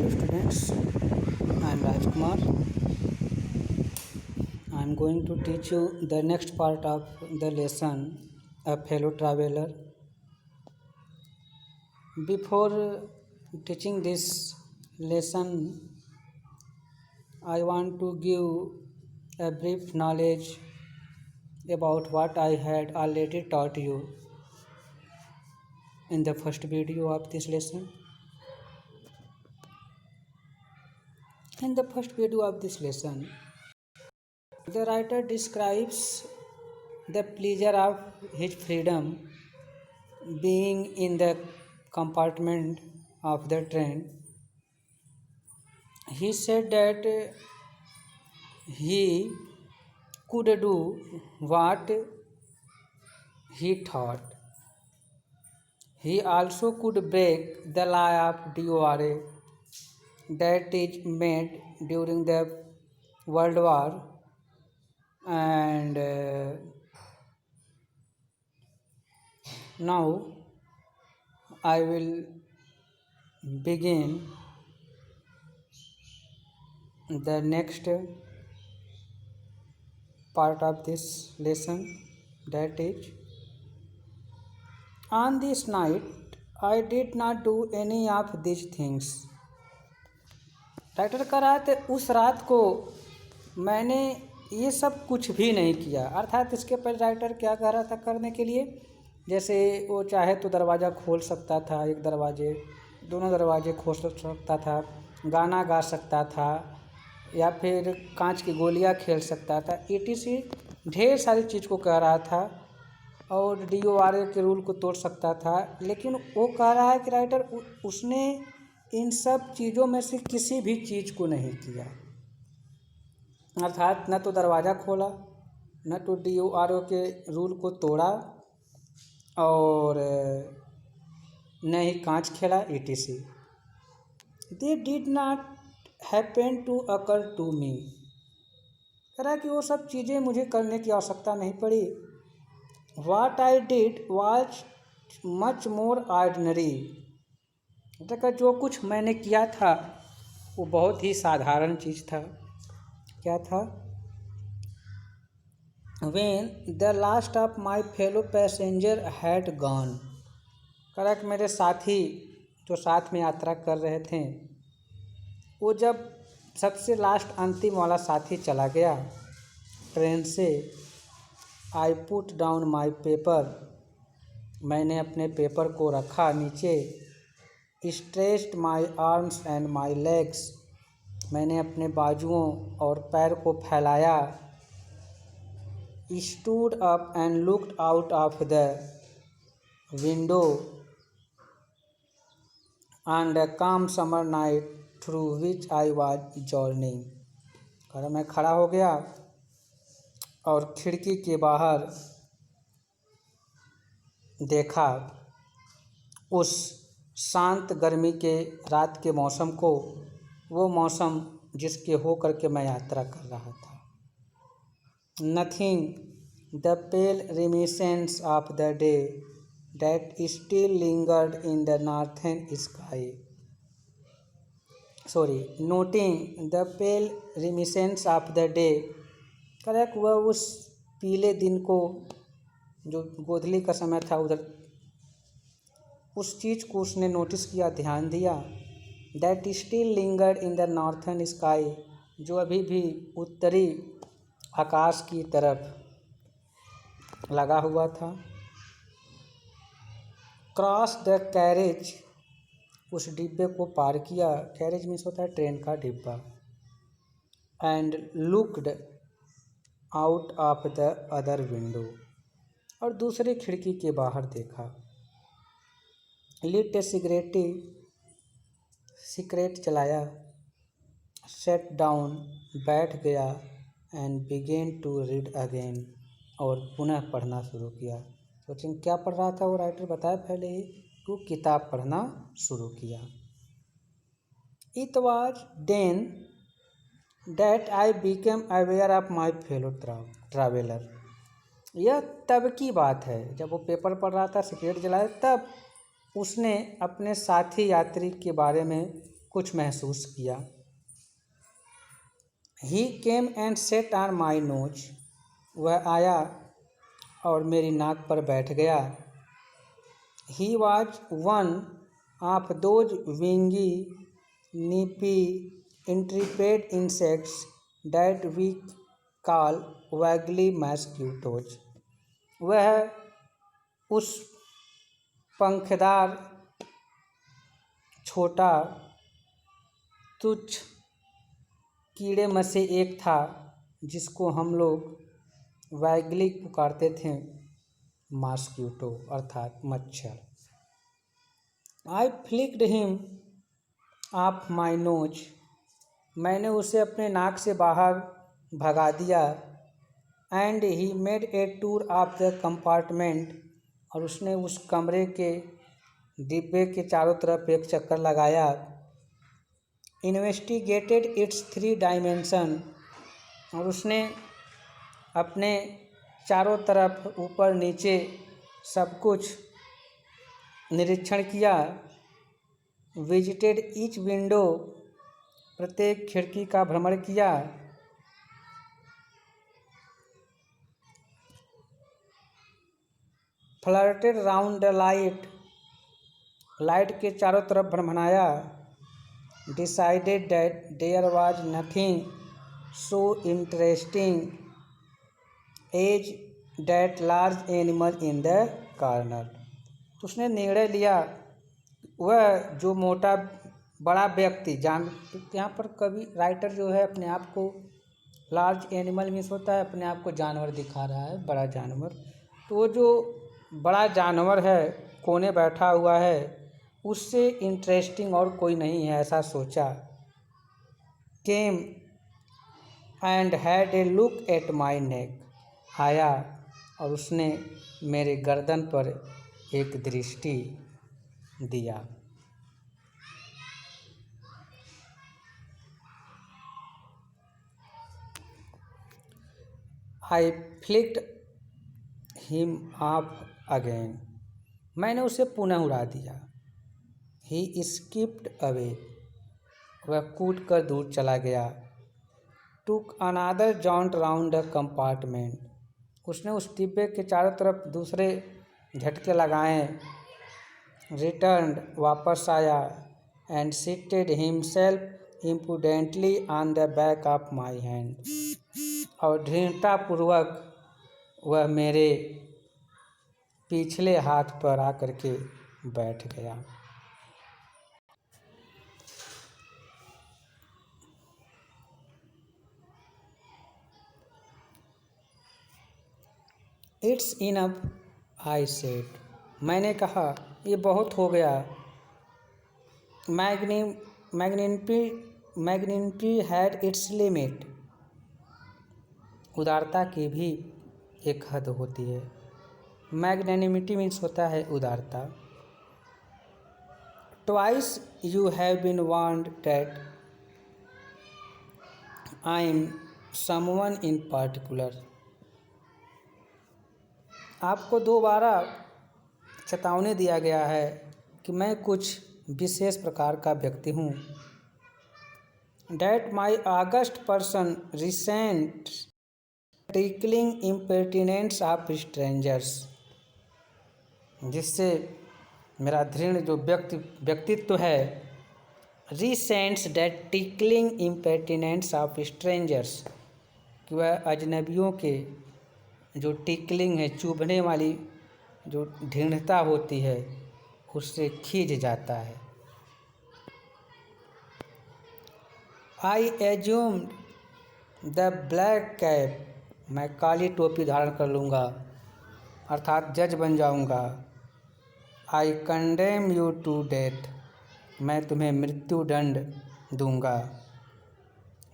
Hello students, I am Rajkumar. I am going to teach you the next part of the lesson, A Fellow Traveler. Before teaching this lesson, I want to give a brief knowledge about what I had already taught you in the first video of this lesson. In the first video of this lesson, the writer describes the pleasure of his freedom being in the compartment of the train. He said that he could do what he thought. He also could break the law of DORA that is made during the World War, and now I will begin the next part of this lesson, that is, on this night I did not do any of these things. Writer कह रहा था उस रात को मैंने ये सब कुछ भी नहीं किया। अर्थात इसके पर राइटर क्या कह रहा था करने के लिए, जैसे वो चाहे तो दरवाज़ा खोल सकता था, एक दरवाजे दोनों दरवाजे खोल सकता था, गाना गा सकता था, या फिर कांच की गोलियां खेल सकता था, etc ढेर सारी चीज़ को कह रहा था, और DORA के रूल को तोड़ सकता था। लेकिन वो कह रहा है कि राइटर उसने इन सब चीज़ों में से किसी भी चीज़ को नहीं किया। अर्थात न तो दरवाज़ा खोला, न तो DORA के रूल को तोड़ा, और न ही कांच खेला, etc. They did not happen to occur to me. कह रहा कि वो सब चीज़ें मुझे करने की आवश्यकता नहीं पड़ी। What I did was much more ordinary. जो कुछ मैंने किया था वो बहुत ही साधारण चीज़ था। क्या था? When the last of my fellow passenger had gone. कह रहा कि मेरे साथी जो साथ में यात्रा कर रहे थे, वो जब सबसे लास्ट अंतिम वाला साथी चला गया ट्रेन से, I put down my paper. मैंने अपने पेपर को रखा नीचे। Stretched my arms and my legs. मैंने अपने बाजुओं और पैर को फैलाया। Stood up and looked out of the window on the calm summer night through which I was journeying. मैं खड़ा हो गया और खिड़की के बाहर देखा उस शांत गर्मी के रात के मौसम को, वो मौसम जिसके हो कर के मैं यात्रा कर रहा था। Nothing, the pale reminiscence of the day that still lingered in the northern sky. Noting the pale reminiscence of the day, correct, वह उस पीले दिन को जो गोधली का समय था उधर, उस चीज़ को उसने नोटिस किया, ध्यान दिया। That still lingered in the northern sky, जो अभी भी उत्तरी आकाश की तरफ लगा हुआ था। क्रॉस द कैरेज, उस डिब्बे को पार किया। कैरेज मीन्स होता है ट्रेन का डिब्बा। And looked out of the other window, और दूसरी खिड़की के बाहर देखा। लिट ए सिगरेट जलाया। सेट डाउन, बैठ गया। And began to read again, और पुनः पढ़ना शुरू किया। सोचें क्या पढ़ रहा था वो, राइटर बताया पहले ही, तो किताब पढ़ना शुरू किया। It was then that I became aware of my fellow traveller. यह तब की बात है जब वो पेपर पढ़ रहा था, सिगरेट जलाया, तब उसने अपने साथी यात्री के बारे में कुछ महसूस किया। He came and sat on my nose, वह आया और मेरी नाक पर बैठ गया। He was one of those विंगी nippy intrepid insects that we call vaguely mosquitoes, वह उस पंखदार छोटा तुच्छ कीड़े में से एक था जिसको हम लोग वैगली पुकारते थे, मॉस्किटो अर्थात मच्छर। I flicked him off my nose, मैंने उसे अपने नाक से बाहर भगा दिया। And he made a tour of the compartment, और उसने उस कमरे के डिब्बे के चारों तरफ एक चक्कर लगाया। इन्वेस्टिगेटेड इट्स 3 डायमेंशन, और उसने अपने चारों तरफ ऊपर नीचे सब कुछ निरीक्षण किया। विजिटेड ईच विंडो, प्रत्येक खिड़की का भ्रमण किया। Flirted round the light, light के चारों तरफ भ्रमणाया। Decided that there was nothing so interesting as that large animal in the corner, तो उसने निर्णय लिया वह जो मोटा बड़ा व्यक्ति यहाँ पर कभी राइटर जो है अपने आप को लार्ज एनिमल मीन्स होता है अपने आप को जानवर दिखा रहा है, बड़ा जानवर। तो वो जो बड़ा जानवर है कोने बैठा हुआ है उससे इंटरेस्टिंग और कोई नहीं है, ऐसा सोचा। Came and had a look at my neck, आया और उसने मेरे गर्दन पर एक दृष्टि दिया। I flicked him off again, मैंने उसे पुनः उड़ा दिया। ही स्किप्ड अवे, वह कूद कर दूर चला गया। टुक अनादर जॉन्ट राउंड द कंपार्टमेंट, उसने उस डिब्बे के चारों तरफ दूसरे झटके लगाए। रिटर्न्ड, वापस आया। And seated himself impudently on the back of my hand, और दृढ़तापूर्वक वह मेरे पिछले हाथ पर आकर के बैठ गया। इट्स इनफ, आई सेड, मैंने कहा ये बहुत हो गया। मैग्निफिसेंसी हैड इट्स लिमिट, उदारता की भी एक हद होती है। मैग्नेनिमिटी मीन्स होता है उदारता। Twice you have been warned that I am someone in particular, आपको 2 बार चेतावनी दिया गया है कि मैं कुछ विशेष प्रकार का व्यक्ति हूँ। That my august person resent tickling impertinence of strangers, जिससे मेरा दृढ़ जो व्यक्तित्व है, resents that tickling impertinence of strangers, कि वह अजनबियों के जो टिकलिंग है चुभने वाली जो दृढ़ता होती है उससे खींच जाता है। आई एज्यूम्ड द ब्लैक कैप, मैं काली टोपी धारण कर लूँगा अर्थात जज बन जाऊँगा। I condemn you to death, मैं तुम्हें मृत्यु दंड दूँगा।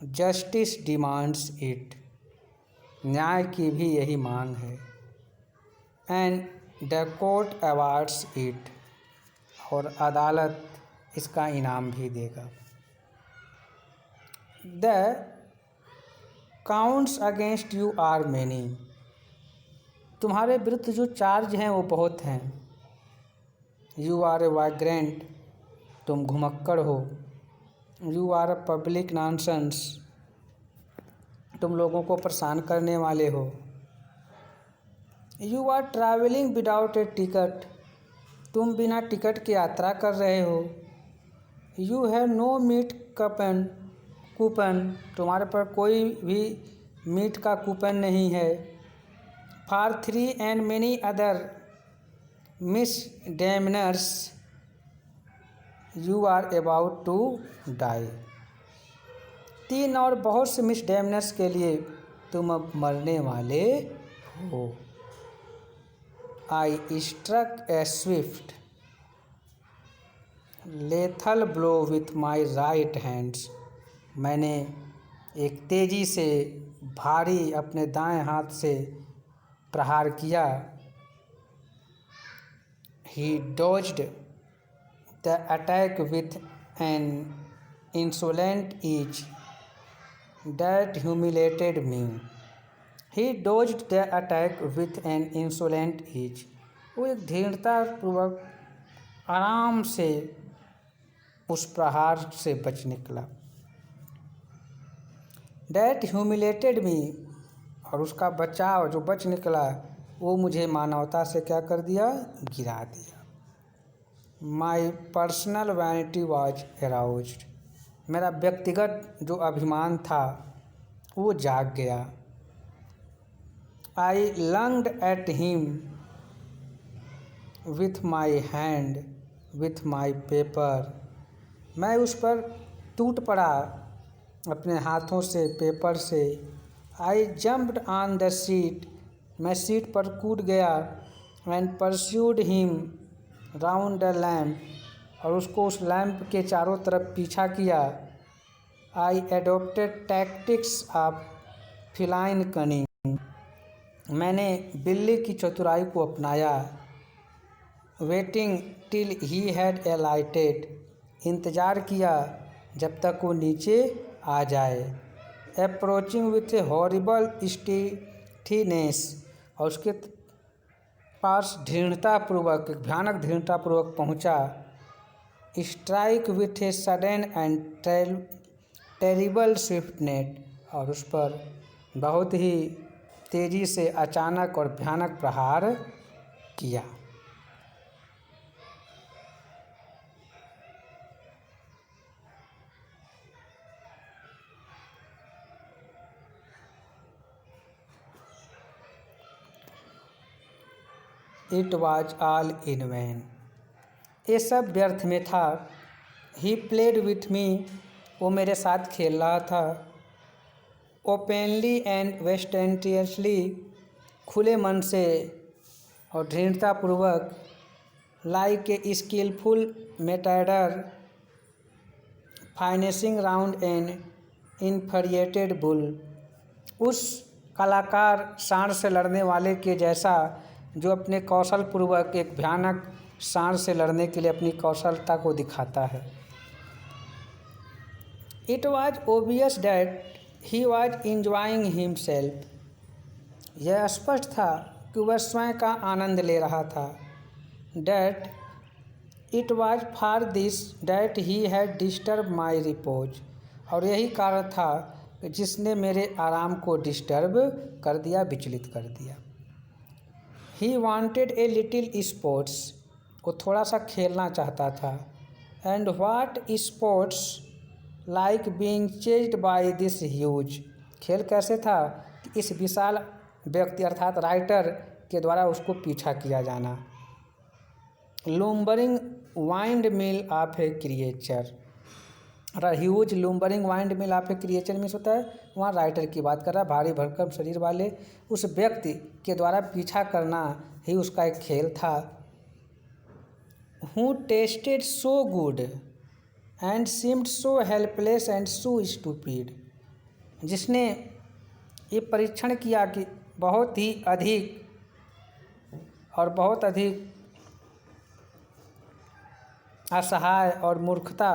जस्टिस डिमांड्स इट, न्याय की भी यही मांग है। And the court awards it, और अदालत इसका इनाम भी देगा। The counts against you are many, तुम्हारे विरुद्ध जो चार्ज हैं वो बहुत हैं। यू आर ए वाइग्रेंट, तुम घुमक्कड़ हो। You are a public nonsense, तुम लोगों को परेशान करने वाले हो। You are travelling without a ticket, तुम बिना टिकट के यात्रा कर रहे हो। You have no meat coupon, तुम्हारे पर कोई भी मीट का कूपन नहीं है। For 3 and many other misdemeanors you are about to die, 3 और बहुत से मिसडेमनर्स के लिए तुम अब मरने वाले हो। I struck a swift lethal blow with my right hands, मैंने एक तेजी से भारी अपने दाएं हाथ से प्रहार किया। He dodged the attack with an insolent ease that humiliated me. He dodged the attack with an insolent ease, वो एक धीरतापूर्वक आराम से उस प्रहार से बच निकला। दैट ह्यूमिलेटेड मी, और उसका बचाव जो बच निकला वो मुझे मानवता से क्या कर दिया, गिरा दिया। My personal vanity was aroused, मेरा व्यक्तिगत जो अभिमान था वो जाग गया। I lunged at him with my hand with my paper, मैं उस पर टूट पड़ा अपने हाथों से, पेपर से। I jumped on the seat, मैं सीट पर कूद गया। And pursued him round the lamp, और उसको उस लैम्प के चारों तरफ पीछा किया। I adopted tactics of feline cunning, मैंने बिल्ली की चतुराई को अपनाया। Waiting till he had alighted, इंतज़ार किया जब तक वो नीचे आ जाए। Approaching with a horrible stealthiness, और उसके पास दृढ़तापूर्वक, भयानक दृढ़तापूर्वक पहुंचा। Strike with a sudden and terrible swiftness, और उस पर बहुत ही तेज़ी से अचानक और भयानक प्रहार किया। It was all in vain, ये सब व्यर्थ में था। ही प्लेड विथ मी, वो मेरे साथ खेल रहा था। ओपनली एंड वेस्टेंटियसली, खुले मन से और दृढ़तापूर्वक। Like a skilful matador finessing round an infuriated bull, उस कलाकार सांड से लड़ने वाले के जैसा जो अपने कौशल पूर्वक एक भयानक सांड से लड़ने के लिए अपनी कौशलता को दिखाता है। It was obvious that he was enjoying himself, यह स्पष्ट था कि वह स्वयं का आनंद ले रहा था। That it was for this that he had disturb my repose, और यही कारण था जिसने मेरे आराम को डिस्टर्ब कर दिया, विचलित कर दिया। He wanted a little sports, वो थोड़ा सा खेलना चाहता था। And what sports like being chased by this huge, खेल कैसे था कि इस विशाल व्यक्ति अर्थात राइटर के द्वारा उसको पीछा किया जाना। Lumbering windmill of a creature, huge lumbering windmill of a creature means होता है, वहाँ राइटर की बात कर रहा है, भारी भरकम शरीर वाले उस व्यक्ति के द्वारा पीछा करना ही उसका एक खेल था। Who tested so good and seemed so helpless and so stupid, जिसने ये परीक्षण किया कि बहुत ही अधिक और बहुत अधिक असहाय और मूर्खता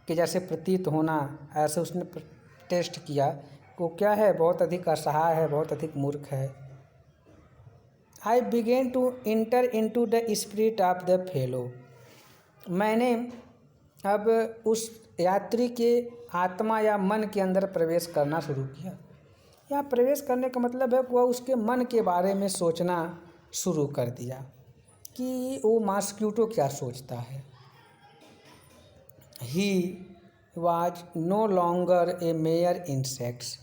के जैसे प्रतीत होना, ऐसे उसने टेस्ट किया। वो क्या है, बहुत अधिक असहाय है, बहुत अधिक मूर्ख है। I began to enter into the spirit of the fellow, मैंने अब उस यात्री के आत्मा या मन के अंदर प्रवेश करना शुरू किया। यहाँ प्रवेश करने का मतलब है कि वह उसके मन के बारे में सोचना शुरू कर दिया कि वो मॉस्क्यूटो क्या सोचता है। He was no longer a mere insects.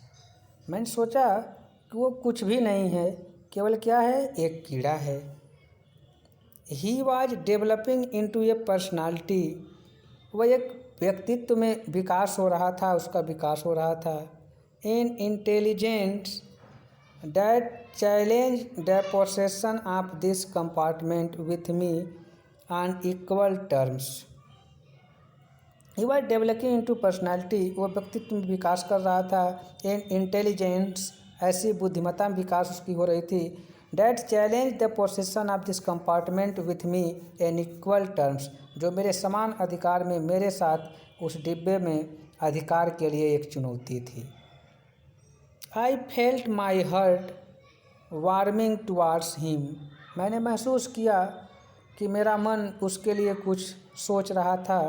मैंने सोचा कि वो कुछ भी नहीं है, केवल क्या है, एक कीड़ा है। He was developing into A personality. वह एक व्यक्तित्व में विकास हो रहा था, उसका विकास हो रहा था। इन intelligence that challenge the possession of this compartment with me on equal terms. He was developing into personality. वो व्यक्तित्व में विकास कर रहा था। इन इंटेलिजेंस, ऐसी बुद्धिमत्ता में विकास उसकी हो रही थी। That challenge the possession of this compartment with me in equal terms. जो मेरे समान अधिकार में मेरे साथ उस डिब्बे में अधिकार के लिए एक चुनौती थी। I felt my heart warming towards him. मैंने महसूस किया कि मेरा मन उसके लिए कुछ सोच रहा था।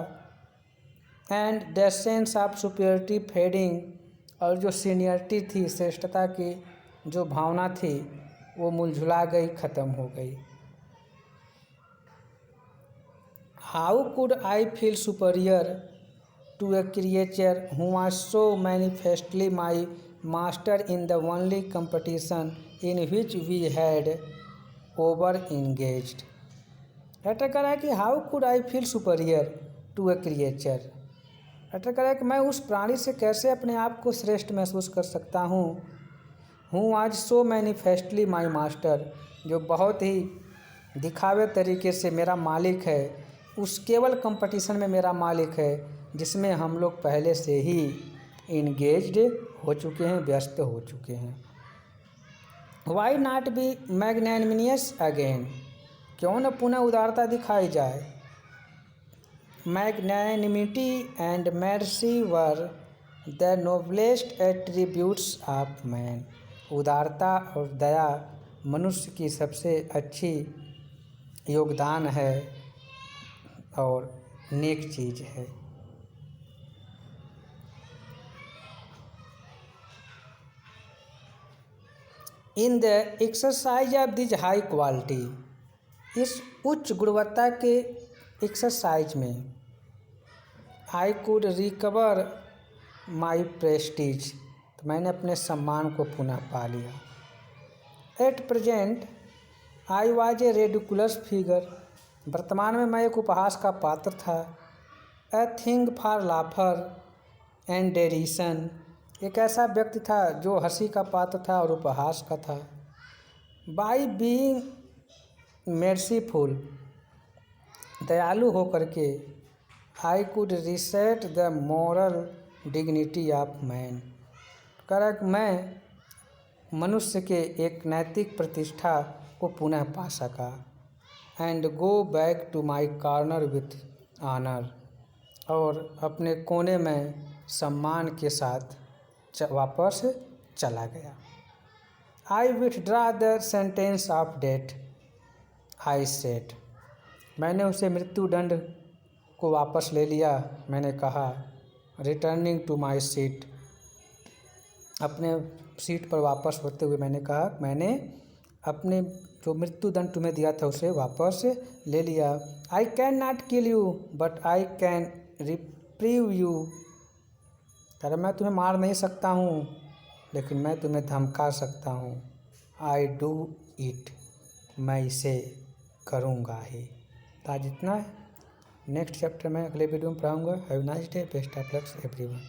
And the sense of superiority fading. और जो सीनियरिटी थी, श्रेष्ठता की जो भावना थी, वो मुलझुला गई, ख़त्म हो गई। How could I feel superior to a creature who was so manifestly my master in the only competition in which we had ever engaged. Letter कह रहा है कि how could I feel superior to a creature. Letter कह रहा है कि मैं उस प्राणी से कैसे अपने आप को श्रेष्ठ महसूस कर सकता हूँ। हूँ आज सो मैनिफेस्टली माई मास्टर, जो बहुत ही दिखावे तरीके से मेरा मालिक है, उस केवल कंपटीशन में मेरा मालिक है जिसमें हम लोग पहले से ही इंगेज्ड हो चुके हैं, व्यस्त हो चुके हैं। Why not be magnanimous again. क्यों न पुनः उदारता दिखाई जाए। Magnanimity and mercy were the noblest attributes of man. उदारता और दया मनुष्य की सबसे अच्छी योगदान है और नेक चीज़ है। In the exercise of this high quality. इस उच्च गुणवत्ता के एक्सरसाइज में I could recover my prestige. तो मैंने अपने सम्मान को पुनः पा लिया। At present I was a ridiculous figure. वर्तमान में मैं एक उपहास का पात्र था। A thing for laughter and derision. एक ऐसा व्यक्ति था जो हंसी का पात्र था और उपहास का था। बाई बीइंग मेर्सीफुल, दयालु होकर के, I could reset the moral dignity of man. कह रहा कि मैं मनुष्य के एक नैतिक प्रतिष्ठा को पुनः पा सका। And go back to my corner with honour. और अपने कोने में सम्मान के साथ वापस चला गया। I withdraw the sentence of death, I said. मैंने उसे मृत्यु दंड को वापस ले लिया। मैंने कहा, रिटर्निंग टू माई सीट। अपने सीट पर वापस होते हुए मैंने कहा, मैंने अपने जो मृत्यु दंड तुम्हें दिया था उसे वापस ले लिया। I can not kill you but I can reprieve you. अरे मैं तुम्हें मार नहीं सकता हूँ, लेकिन मैं तुम्हें धमका सकता हूँ। I do it. मैं इसे करूँगा ही। तो आज इतना है। नेक्स्ट चैप्टर मैं अगले वीडियो में पढ़ाऊँगा। Have nice day, best of luck everyone.